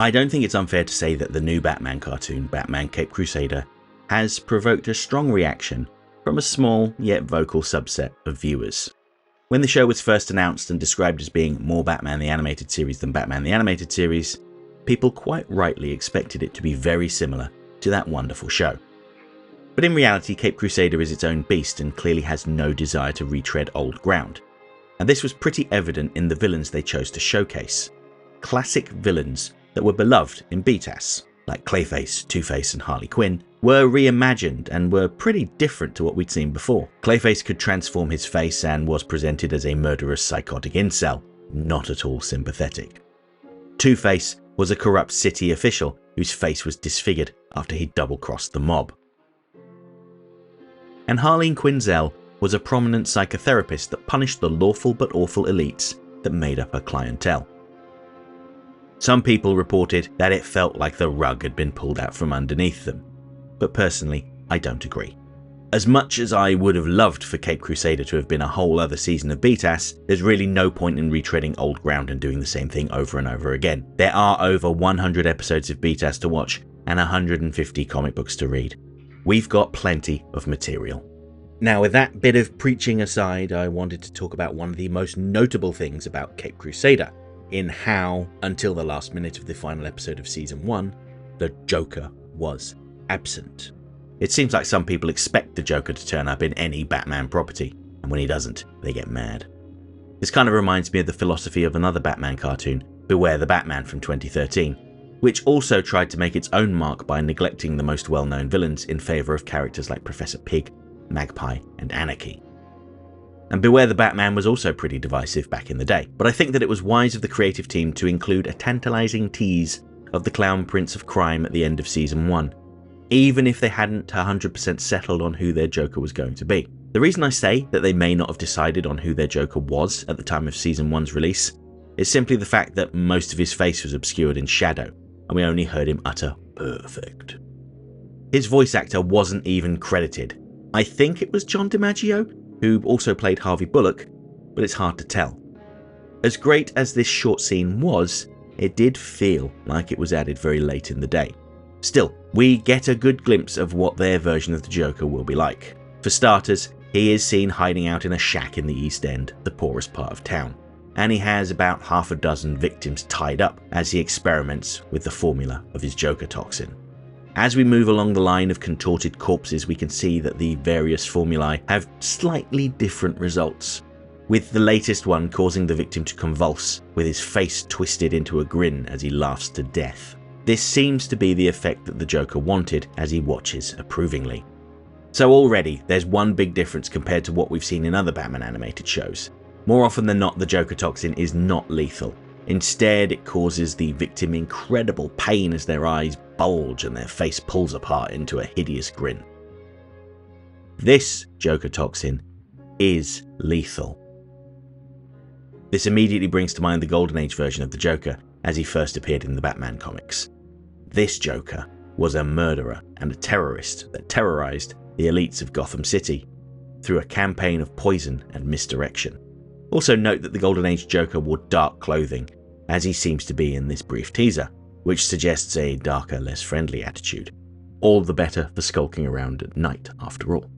I don't think it's unfair to say that the new Batman cartoon, Batman Caped Crusader, has provoked a strong reaction from a small yet vocal subset of viewers. When the show was first announced and described as being more Batman the Animated Series than Batman the Animated Series, people quite rightly expected it to be very similar to that wonderful show. But in reality, Caped Crusader is its own beast and clearly has no desire to retread old ground. And this was pretty evident in the villains they chose to showcase. Classic villains that were beloved in BTAS, like Clayface, Two-Face and Harley Quinn, were reimagined and were pretty different to what we'd seen before. Clayface could transform his face and was presented as a murderous psychotic incel, not at all sympathetic. Two-Face was a corrupt city official whose face was disfigured after he double-crossed the mob. And Harley Quinzel was a prominent psychotherapist that punished the lawful but awful elites that made up her clientele. Some people reported that it felt like the rug had been pulled out from underneath them, but personally, I don't agree. As much as I would have loved for Caped Crusader to have been a whole other season of BTAS, there's really no point in retreading old ground and doing the same thing over and over again. There are over 100 episodes of BTAS to watch and 150 comic books to read. We've got plenty of material. Now, with that bit of preaching aside, I wanted to talk about one of the most notable things about Caped Crusader, in how, until the last minute of the final episode of Season 1, the Joker was absent. It seems like some people expect the Joker to turn up in any Batman property, and when he doesn't, they get mad. This kind of reminds me of the philosophy of another Batman cartoon, Beware the Batman from 2013, which also tried to make its own mark by neglecting the most well-known villains in favour of characters like Professor Pig, Magpie, and Anarchy. And Beware the Batman was also pretty divisive back in the day, but I think that it was wise of the creative team to include a tantalising tease of the Clown Prince of Crime at the end of Season 1, even if they hadn't 100% settled on who their Joker was going to be. The reason I say that they may not have decided on who their Joker was at the time of Season 1's release is simply the fact that most of his face was obscured in shadow, and we only heard him utter "perfect." His voice actor wasn't even credited. I think it was John DiMaggio, who also played Harvey Bullock, but it's hard to tell. As great as this short scene was, it did feel like it was added very late in the day. Still, we get a good glimpse of what their version of the Joker will be like. For starters, he is seen hiding out in a shack in the East End, the poorest part of town, and he has about half a dozen victims tied up as he experiments with the formula of his Joker toxin. As we move along the line of contorted corpses, we can see that the various formulae have slightly different results, with the latest one causing the victim to convulse, with his face twisted into a grin as he laughs to death. This seems to be the effect that the Joker wanted as he watches approvingly. So already, there's one big difference compared to what we've seen in other Batman animated shows. More often than not, the Joker toxin is not lethal. Instead, it causes the victim incredible pain as their eyes bulge and their face pulls apart into a hideous grin. This Joker toxin is lethal. This immediately brings to mind the Golden Age version of the Joker as he first appeared in the Batman comics. This Joker was a murderer and a terrorist that terrorized the elites of Gotham City through a campaign of poison and misdirection. Also note that the Golden Age Joker wore dark clothing, as he seems to be in this brief teaser, which suggests a darker, less friendly attitude. All the better for skulking around at night, after all.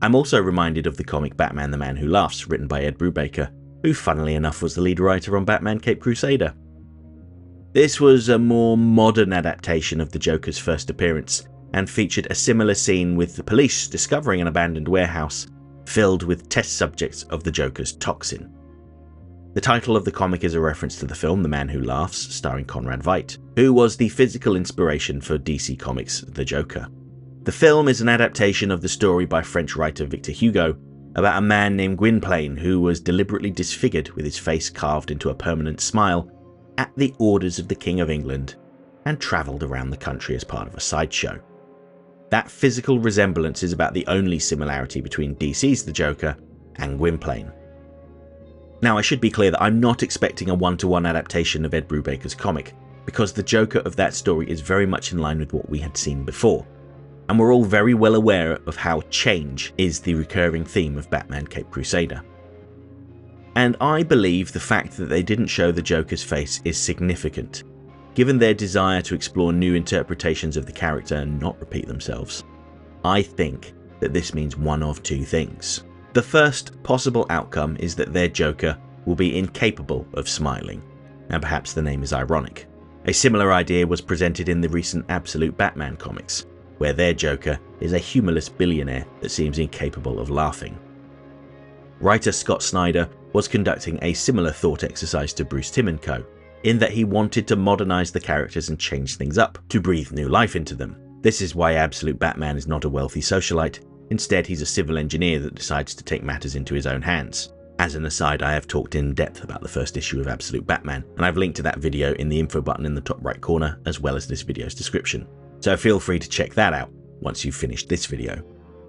I'm also reminded of the comic Batman the Man Who Laughs, written by Ed Brubaker, who funnily enough was the lead writer on Batman Caped Crusader. This was a more modern adaptation of the Joker's first appearance, and featured a similar scene with the police discovering an abandoned warehouse filled with test subjects of the Joker's toxin. The title of the comic is a reference to the film The Man Who Laughs, starring Conrad Veidt, who was the physical inspiration for DC Comics' The Joker. The film is an adaptation of the story by French writer Victor Hugo about a man named Gwynplaine who was deliberately disfigured with his face carved into a permanent smile at the orders of the King of England and travelled around the country as part of a sideshow. That physical resemblance is about the only similarity between DC's The Joker and Gwynplaine. Now, I should be clear that I'm not expecting a one-to-one adaptation of Ed Brubaker's comic, because the Joker of that story is very much in line with what we had seen before, and we're all very well aware of how change is the recurring theme of Batman Caped Crusader. And I believe the fact that they didn't show the Joker's face is significant, given their desire to explore new interpretations of the character and not repeat themselves. I think that this means one of two things. The first possible outcome is that their Joker will be incapable of smiling, and perhaps the name is ironic. A similar idea was presented in the recent Absolute Batman comics, where their Joker is a humorless billionaire that seems incapable of laughing. Writer Scott Snyder was conducting a similar thought exercise to Bruce Timm & Co., in that he wanted to modernize the characters and change things up, to breathe new life into them. This is why Absolute Batman is not a wealthy socialite. Instead, he's a civil engineer that decides to take matters into his own hands. As an aside, I have talked in depth about the first issue of Absolute Batman, and I've linked to that video in the info button in the top right corner, as well as this video's description. So feel free to check that out once you've finished this video.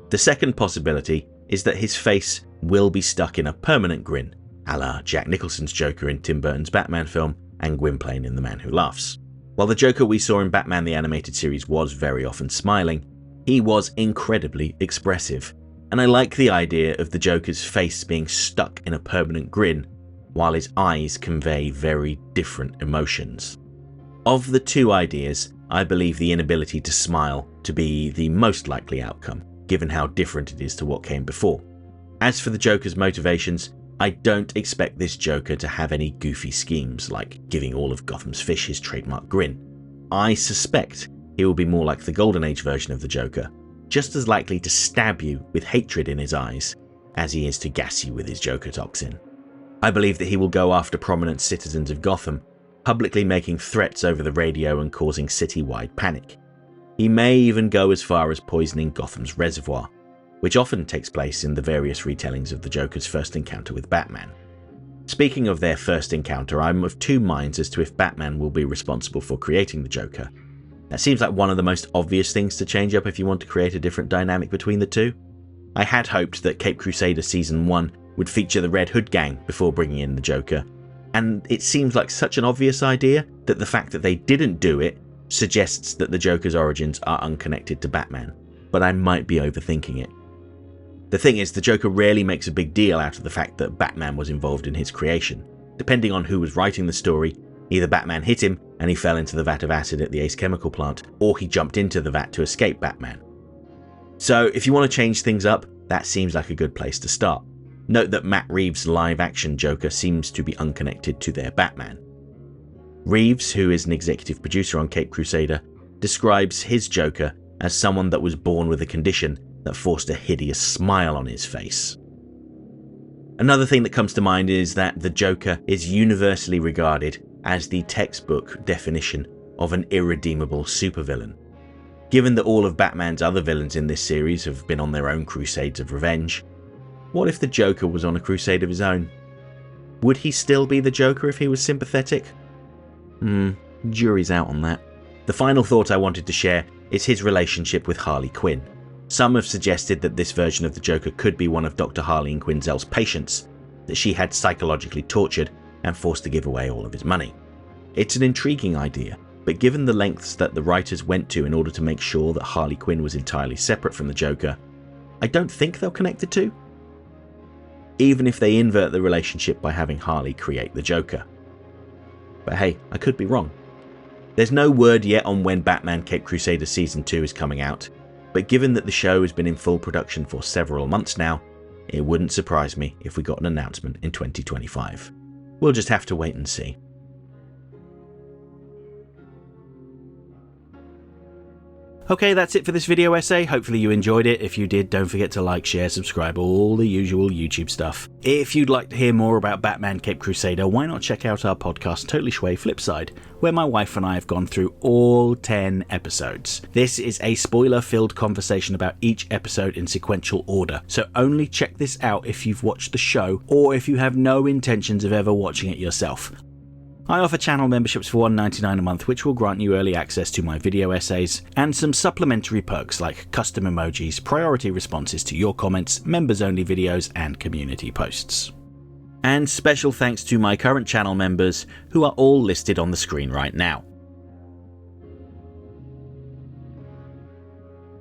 The second possibility is that his face will be stuck in a permanent grin, a la Jack Nicholson's Joker in Tim Burton's Batman film and Gwynplaine in The Man Who Laughs. While the Joker we saw in Batman the Animated Series was very often smiling, he was incredibly expressive, and I like the idea of the Joker's face being stuck in a permanent grin while his eyes convey very different emotions. Of the two ideas, I believe the inability to smile to be the most likely outcome, given how different it is to what came before. As for the Joker's motivations, I don't expect this Joker to have any goofy schemes like giving all of Gotham's fish his trademark grin. I suspect he will be more like the Golden Age version of the Joker, just as likely to stab you with hatred in his eyes as he is to gas you with his Joker toxin. I believe that he will go after prominent citizens of Gotham, publicly making threats over the radio and causing city-wide panic. He may even go as far as poisoning Gotham's reservoir, which often takes place in the various retellings of the Joker's first encounter with Batman. Speaking of their first encounter, I'm of two minds as to if Batman will be responsible for creating the Joker. That seems like one of the most obvious things to change up if you want to create a different dynamic between the two. I had hoped that Caped Crusader Season 1 would feature the Red Hood gang before bringing in the Joker, and it seems like such an obvious idea that the fact that they didn't do it suggests that the Joker's origins are unconnected to Batman, but I might be overthinking it. The thing is, the Joker rarely makes a big deal out of the fact that Batman was involved in his creation. Depending on who was writing the story, either Batman hit him and he fell into the vat of acid at the Ace Chemical plant, or he jumped into the vat to escape Batman. So if you want to change things up, that seems like a good place to start. Note that Matt Reeves' live-action Joker seems to be unconnected to their Batman. Reeves, who is an executive producer on Caped Crusader, describes his Joker as someone that was born with a condition that forced a hideous smile on his face. Another thing that comes to mind is that the Joker is universally regarded as the textbook definition of an irredeemable supervillain. Given that all of Batman's other villains in this series have been on their own crusades of revenge, what if the Joker was on a crusade of his own? Would he still be the Joker if he was sympathetic? Jury's out on that. The final thought I wanted to share is his relationship with Harley Quinn. Some have suggested that this version of the Joker could be one of Dr. Harley and Quinzel's patients that she had psychologically tortured and forced to give away all of his money. It's an intriguing idea, but given the lengths that the writers went to in order to make sure that Harley Quinn was entirely separate from the Joker, I don't think they'll connect the two. Even if they invert the relationship by having Harley create the Joker. But hey, I could be wrong. There's no word yet on when Batman Caped Crusader Season 2 is coming out, but given that the show has been in full production for several months now, it wouldn't surprise me if we got an announcement in 2025. We'll just have to wait and see. Okay, that's it for this video essay. Hopefully you enjoyed it. If you did, don't forget to like, share, subscribe, all the usual YouTube stuff. If you'd like to hear more about Batman Caped Crusader, why not check out our podcast Totally Shway Flipside, where my wife and I have gone through all 10 episodes. This is a spoiler-filled conversation about each episode in sequential order, so only check this out if you've watched the show or if you have no intentions of ever watching it yourself. I offer channel memberships for $1.99 a month, which will grant you early access to my video essays and some supplementary perks like custom emojis, priority responses to your comments, members-only videos, and community posts. And special thanks to my current channel members, who are all listed on the screen right now.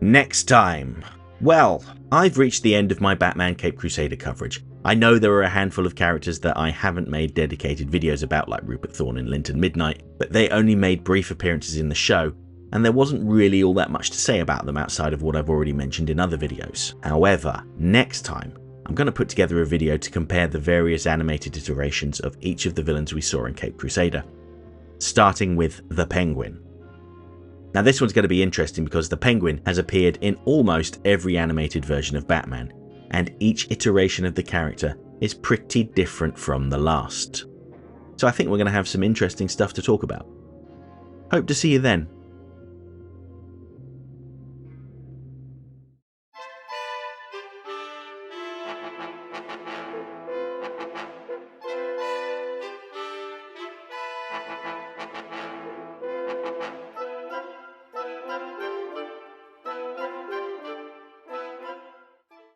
Next time. Well, I've reached the end of my Batman Caped Crusader coverage, I know there are a handful of characters that I haven't made dedicated videos about, like Rupert Thorne and Linton Midnight, but they only made brief appearances in the show, and there wasn't really all that much to say about them outside of what I've already mentioned in other videos. However, next time, I'm going to put together a video to compare the various animated iterations of each of the villains we saw in Caped Crusader, starting with the Penguin. Now this one's going to be interesting because the Penguin has appeared in almost every animated version of Batman, and each iteration of the character is pretty different from the last. So I think we're going to have some interesting stuff to talk about. Hope to see you then.